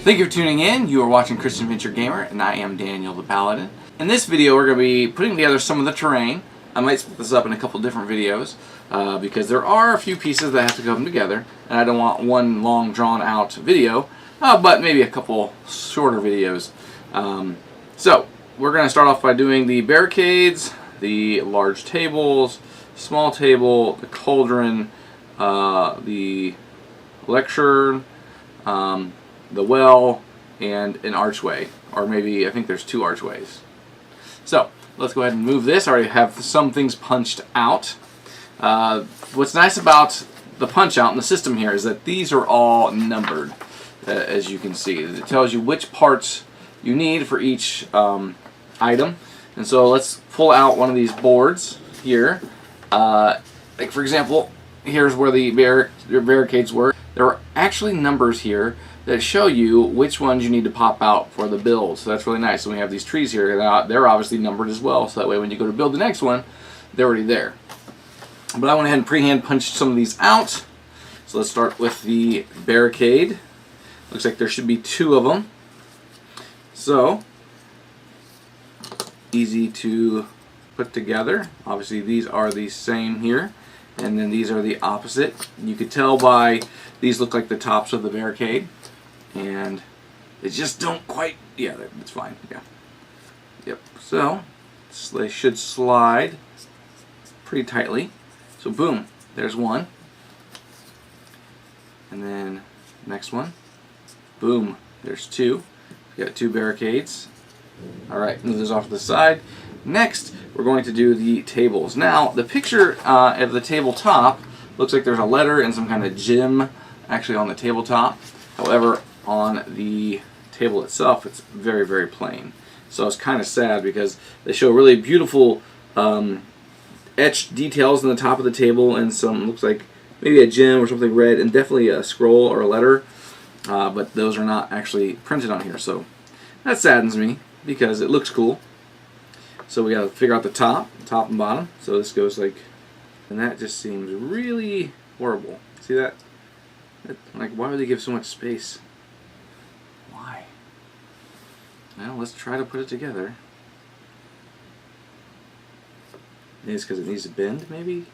Thank you for tuning in. You are watching Christian Adventure Gamer, and I am Daniel the Paladin. In this video, we're going to be putting together some of the terrain. I might split this up in a couple different videos because there are a few pieces that have to come together, and I don't want one long, drawn-out video, but maybe a couple shorter videos. So, we're going to start off by doing the barricades, the large tables, small table, the cauldron, the lectern, the well, and an archway. Or maybe, I think there's 2 archways. So, let's go ahead and move this. I already have some things punched out. What's nice about the punch out in the system here is that these are all numbered, as you can see. It tells you which parts you need for each item. And so let's pull out one of these boards here. Like for example, here's where the barricades were. There are actually numbers here that show you which ones you need to pop out for the build. So that's really nice. And we have these trees here. They're obviously numbered as well, so that way when you go to build the next one, they're already there. But I went ahead and pre-hand punched some of these out. So let's start with the barricade. Looks like there should be 2 of them. So, easy to put together. Obviously these are the same here. And then these are the opposite. You could tell by these look like the tops of the barricade. And they just don't quite, yeah, that's fine, yeah. Yep, so they should slide pretty tightly. So boom, there's one. And then next one, boom, there's 2. We got 2 barricades. Alright, move those off to the side. Next, we're going to do the tables. Now, the picture of the tabletop looks like there's a letter and some kind of gem actually on the tabletop. However, on the table itself, it's very, very plain. So it's kind of sad because they show really beautiful etched details on the top of the table and some, looks like maybe a gem or something red, and definitely a scroll or a letter. But those are not actually printed on here. So that saddens me because it looks cool. So we got to figure out the top and bottom. So this goes like, and that just seems really horrible. See that? Like, why would they give so much space? Why? Well, let's try to put it together. Maybe it's because it needs to bend, maybe?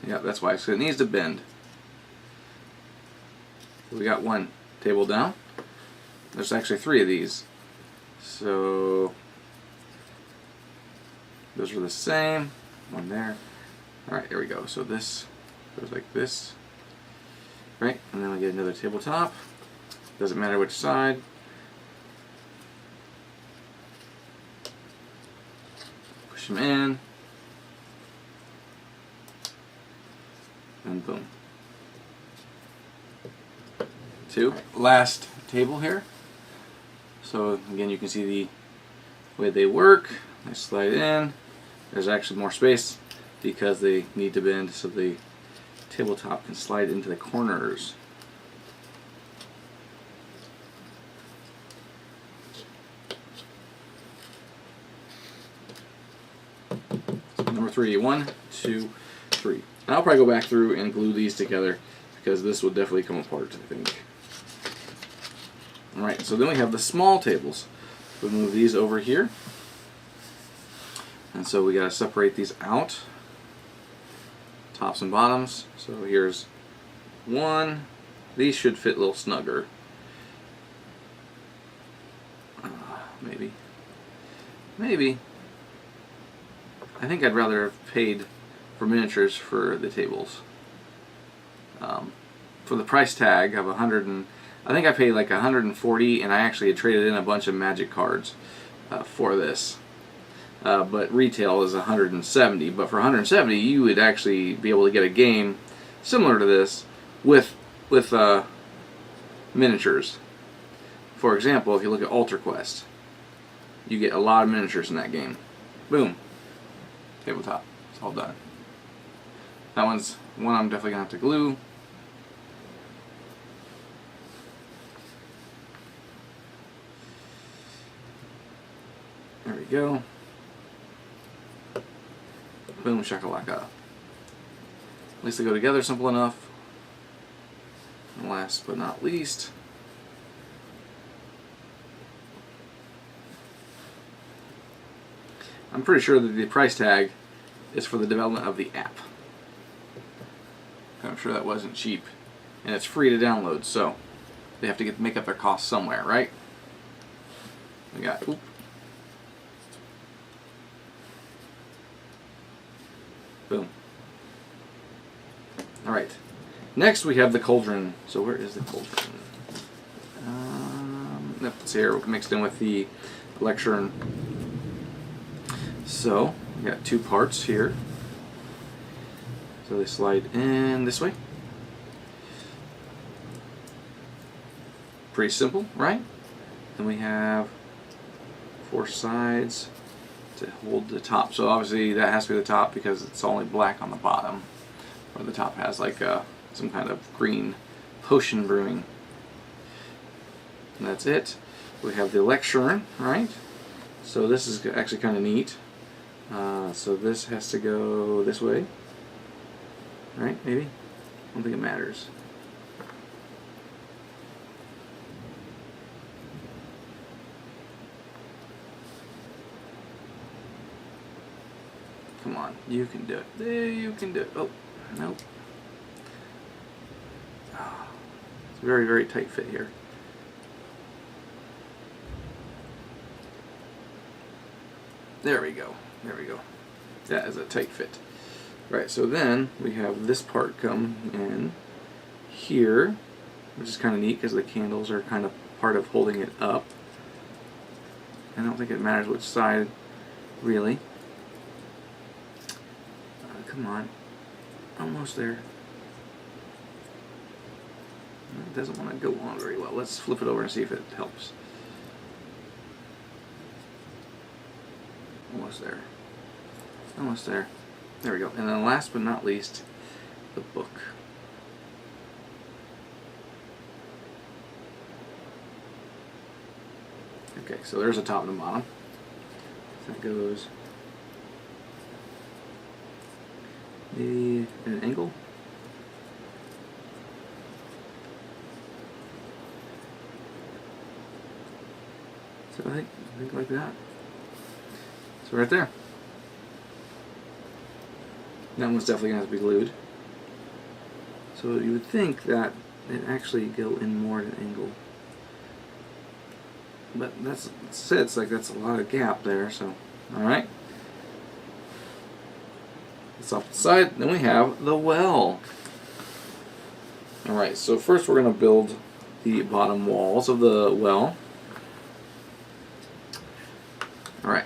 Yeah, that's why. So it needs to bend. We got one table down. There's actually 3 of these. So those are the same. One there. Alright, there we go. So this goes like this. Right? And then we get another tabletop. Doesn't matter which side. Push them in. And boom. 2. Last table here. So again, you can see the way they work. They slide in. There's actually more space because they need to bend so the tabletop can slide into the corners. So number 3, 1, 2, 3. And I'll probably go back through and glue these together because this will definitely come apart, I think. Alright, so then we have the small tables. We'll move these over here. And so we got to separate these out. Tops and bottoms. So here's 1. These should fit a little snugger. Maybe. Maybe. I think I'd rather have paid for miniatures for the tables. For the price tag of I think I paid like 140, and I actually had traded in a bunch of magic cards for this. But retail is 170. But for 170, you would actually be able to get a game similar to this with miniatures. For example, if you look at Altar Quest, you get a lot of miniatures in that game. Boom. Tabletop. It's all done. That one's one I'm definitely going to have to glue. There we go. Boom shakalaka. At least they go together simple enough. And last but not least, I'm pretty sure that the price tag is for the development of the app. I'm sure that wasn't cheap. And it's free to download, so they have to make up their costs somewhere, right? We got, boom. Alright. Next we have the cauldron. So where is the cauldron? It's here mixed in with the lectern. So we got two parts here. So they slide in this way. Pretty simple, right? Then we have 4 sides to hold the top. So obviously that has to be the top because it's only black on the bottom. Or the top has like some kind of green potion brewing. And that's it. We have the lectern, right? So this is actually kind of neat. So this has to go this way. Right? Maybe? I don't think it matters. Come on, you can do it. There, you can do it. Oh, nope. Oh, it's a very, very tight fit here. There we go. There we go. That is a tight fit. Right, so then we have this part come in here, which is kind of neat because the candles are kind of part of holding it up. I don't think it matters which side, really. Come on. Almost there. It doesn't want to go on very well. Let's flip it over and see if it helps. Almost there. Almost there. There we go. And then last but not least, the book. Okay, so there's a top and a bottom. So that goes maybe at an angle. So I think like that. So right there. That one's definitely going to have to be glued. So you would think that it actually go in more at an angle. But that's it's like that's a lot of gap there, so alright. It's off the side. Then we have the well. Alright, so first we're going to build the bottom walls of the well. Alright,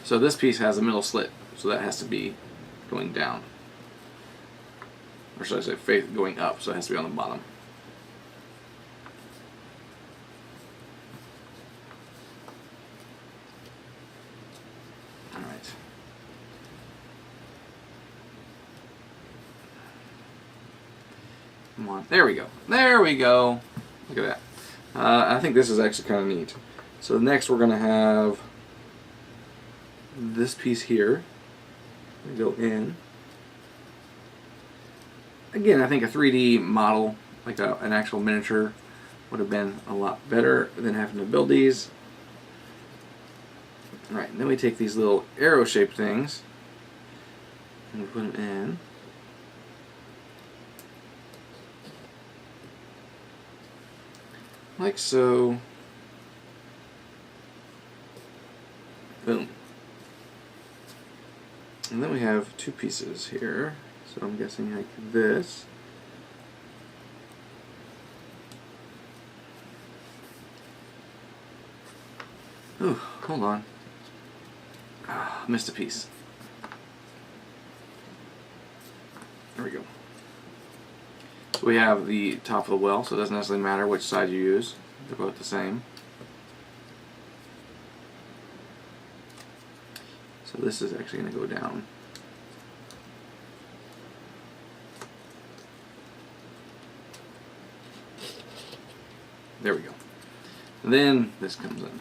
so this piece has a middle slit, so that has to be going down. Or should I say going up, so it has to be on the bottom. Alright. Come on, there we go. There we go. Look at that. I think this is actually kind of neat. So next we're going to have this piece here. We go in. Again, I think a 3D model, like an actual miniature, would have been a lot better than having to build these. Alright, then we take these little arrow-shaped things and we put them in. Like so. Boom. And then we have two pieces here. So I'm guessing like this. Ooh, hold on. Ah, missed a piece. There we go. So we have the top of the well, so it doesn't necessarily matter which side you use. They're both the same. So this is actually going to go down. There we go. And then this comes in.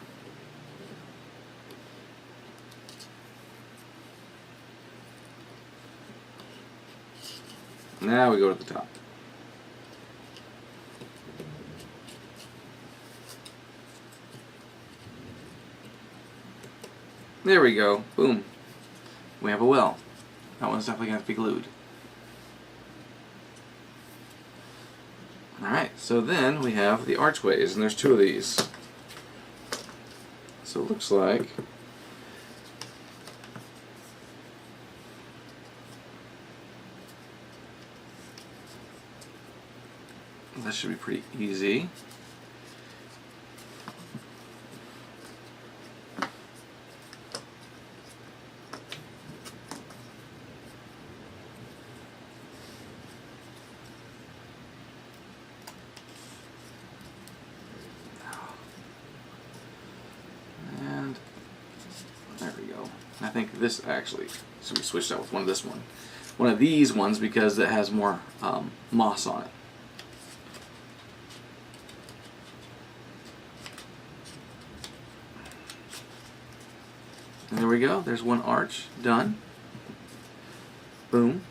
Now we go to the top. There we go. Boom. We have a well. That one's definitely going to have to be glued. Alright, so then we have the archways, and there's two of these. So it looks like that should be pretty easy. There we go. I think this actually should be switched out with one of these ones, because it has more moss on it. And there we go. There's one arch done. Boom.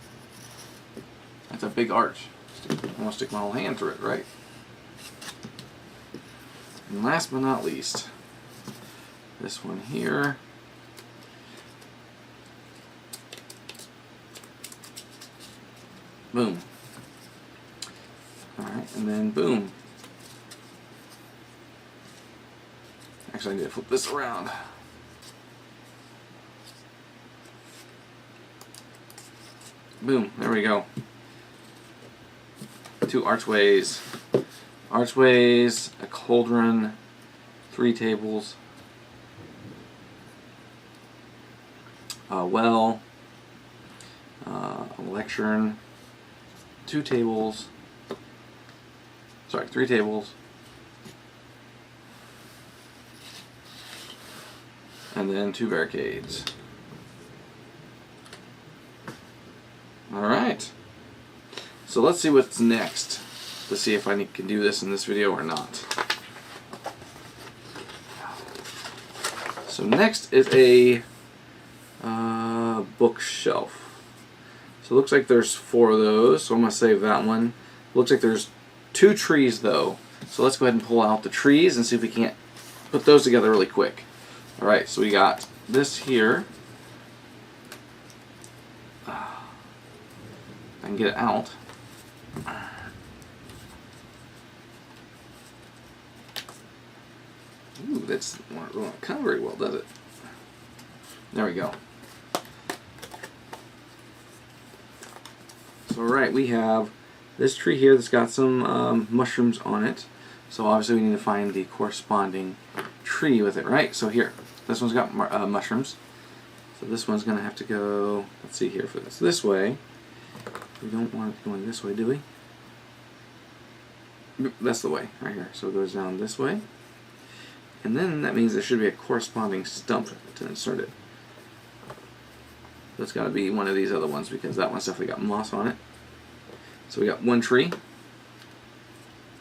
That's a big arch. I want to stick my whole hand through it, right? And last but not least, this one here. Boom. Alright, and then boom. Actually, I need to flip this around. Boom, there we go. Two archways. Archways, a cauldron, 3 tables, a well, a lectern, 2 tables, sorry, 3 tables, and then 2 barricades. Alright, so let's see what's next to see if I can do this in this video or not. So next is a bookshelf. So it looks like there's 4 of those, so I'm going to save that one. Looks like there's 2 trees though, so let's go ahead and pull out the trees and see if we can't put those together really quick. Alright, so we got this here. I can get it out. Ooh, that's not going to come very well, does it? There we go. So, alright, we have this tree here that's got some mushrooms on it. So, obviously, we need to find the corresponding tree with it, right? So, here, this one's got mushrooms. So, this one's going to have to go, let's see here for this way. We don't want it going this way, do we? That's the way, right here. So, it goes down this way. And then that means there should be a corresponding stump to insert it. That's got to be one of these other ones because that one's definitely got moss on it. So we got one tree.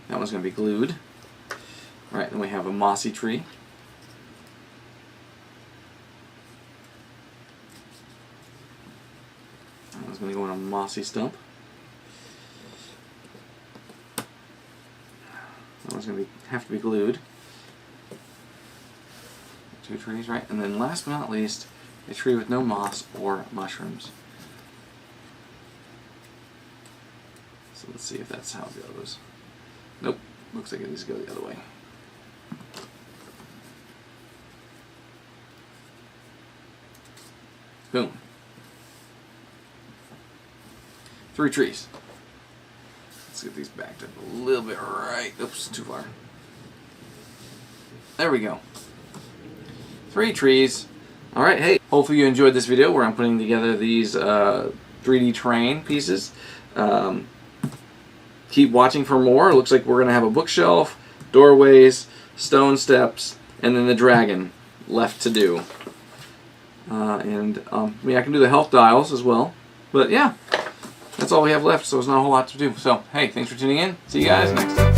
That one's going to be glued. Alright, then we have a mossy tree. That one's going to go on a mossy stump. That one's going to have to be glued. 2 trees, right? And then last but not least, a tree with no moss or mushrooms. So let's see if that's how it goes. Nope, looks like it needs to go the other way. Boom. 3 trees. Let's get these backed up a little bit right. Oops, too far. There we go. 3 trees. Alright, hey, hopefully you enjoyed this video where I'm putting together these 3D terrain pieces. Keep watching for more. It looks like we're going to have a bookshelf, doorways, stone steps, and then the dragon left to do. I mean, I can do the health dials as well. But yeah, that's all we have left, so there's not a whole lot to do. So, hey, thanks for tuning in. See you guys next time.